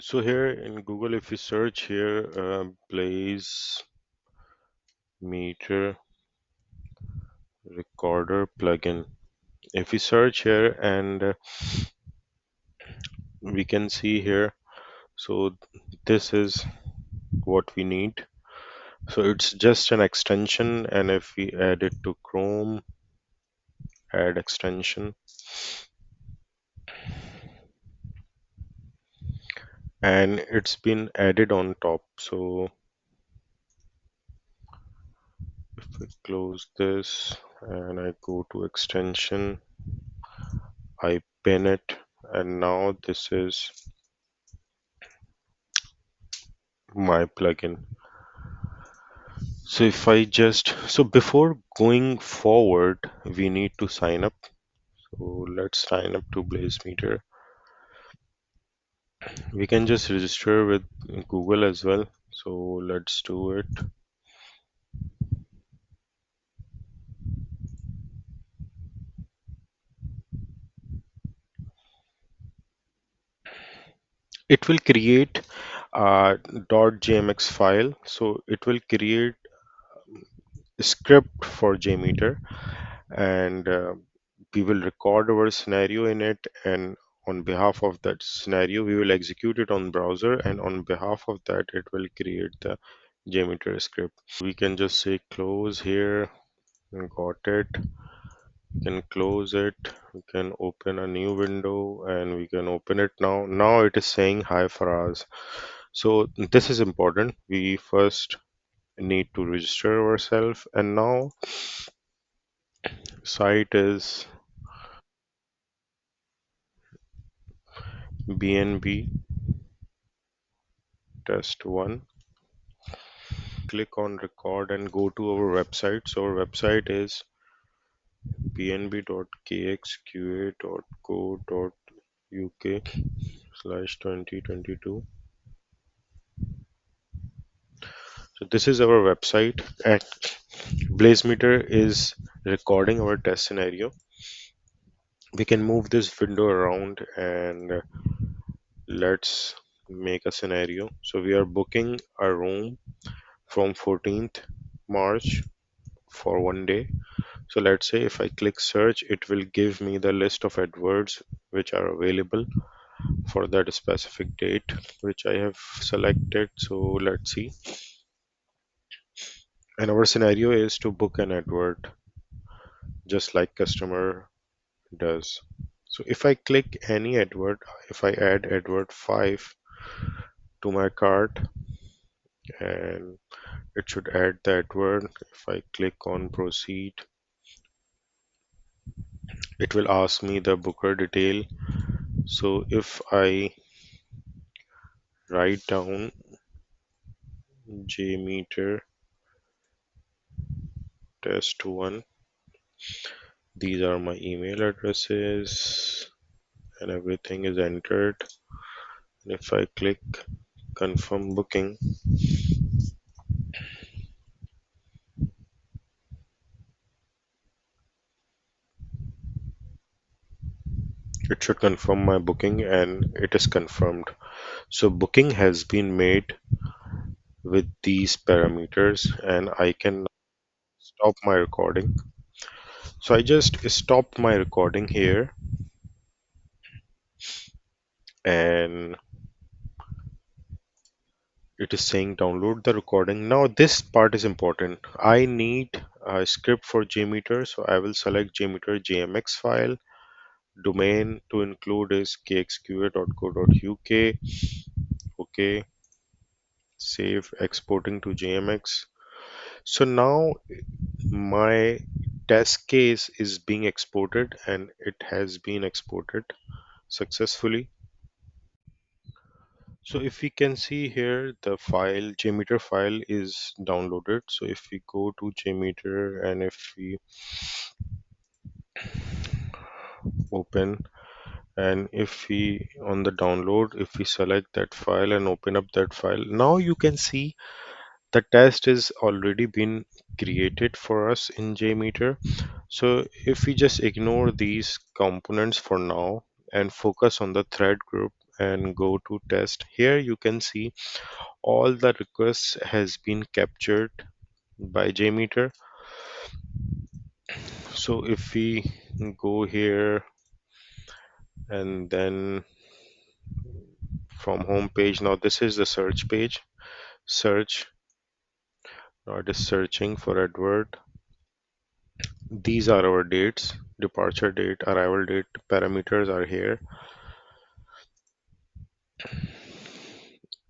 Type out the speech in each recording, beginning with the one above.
So here in Google, if you search here, Blazemeter recorder plugin. If we search here and we can see here, so this is what we need. So it's just an extension, and if we add it to Chrome, add extension, and it's been added on top. So if I close this and I go to extension, I pin it, and now this is my plugin. So if I just, so before going forward, we need to sign up. So let's sign up to Blazemeter. We can just register with Google as well. So let's do it. It will create a .jmx file. So it will create a script for JMeter, and we will record our scenario in it, and on behalf of that scenario we will execute it on browser, and on behalf of that it will create the JMeter script. We can just say close here. Got it. We can close it. We can open a new window and we can open it now. Now it is saying hi Faraz. So this is important. We first need to register ourselves, and now site is BNB test 1. Click on record and go to our website. So our website is bnb.kxqa.co.uk/2022. So this is our website, and Blazemeter is recording our test scenario. We can move this window around and let's make a scenario. So we are booking a room from 14th March for 1 day. So let's say if I click search, it will give me the list of adverts which are available for that specific date which I have selected. So let's see. And our scenario is to book an advert just like customer does. So if I click any advert, if I add advert 5 to my cart, and it should add the advert. If I click on proceed, it will ask me the booker detail. So if I write down JMeter test 1, these are my email addresses and everything is entered. And if I click confirm booking, it should confirm my booking, and it is confirmed. So booking has been made with these parameters, and I can stop my recording. So I just stopped my recording here, and it is saying download the recording. Now this part is important. I need a script for JMeter, so I will select JMeter JMX file. Domain to include is kxqa.co.uk. Okay, save exporting to JMX. So now my test case is being exported, and it has been exported successfully. So if we can see here, the file JMeter file is downloaded. So if we go to JMeter and if we open, and if we on the download, if we select that file and open up that file, now you can see the test is already been created for us in JMeter. So if we just ignore these components for now and focus on the thread group and go to test. Here you can see all the requests has been captured by JMeter. So if we go here and then from home page, now this is the search page. Search, now it is searching for advert. These are our dates, departure date, arrival date, parameters are here.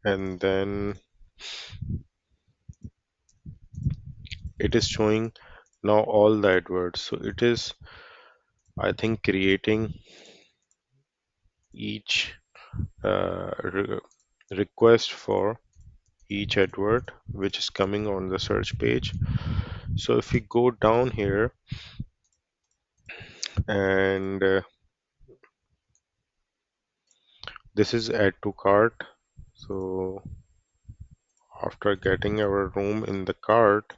And then it is showing now all the adverts. So it is, I think, creating each request for each advert which is coming on the search page. So if we go down here and this is add to cart. So after getting our room in the cart,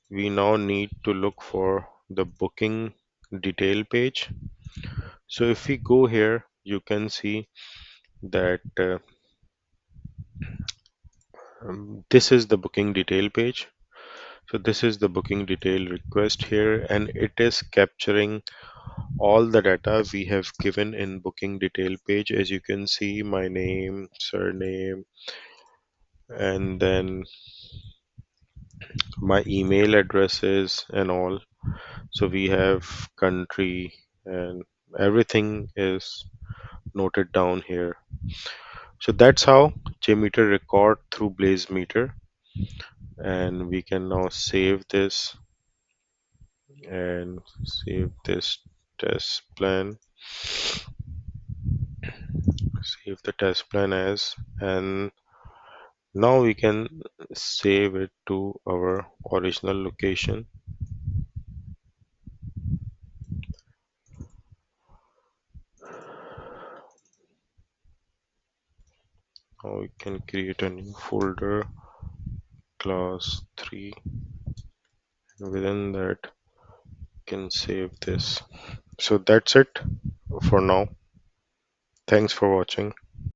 we now need to look for the booking detail page. So if we go here, you can see that this is the booking detail page. So this is the booking detail request here, and it is capturing all the data we have given in booking detail page. As you can see, my name, surname, and then my email addresses and all. So we have country and everything is noted down here. So that's how JMeter record through Blazemeter, and we can now save this and save this test plan, save the test plan as, and now we can save it to our original location. Now we can create a new folder, class 3, and within that can save this. So that's it for now. Thanks for watching.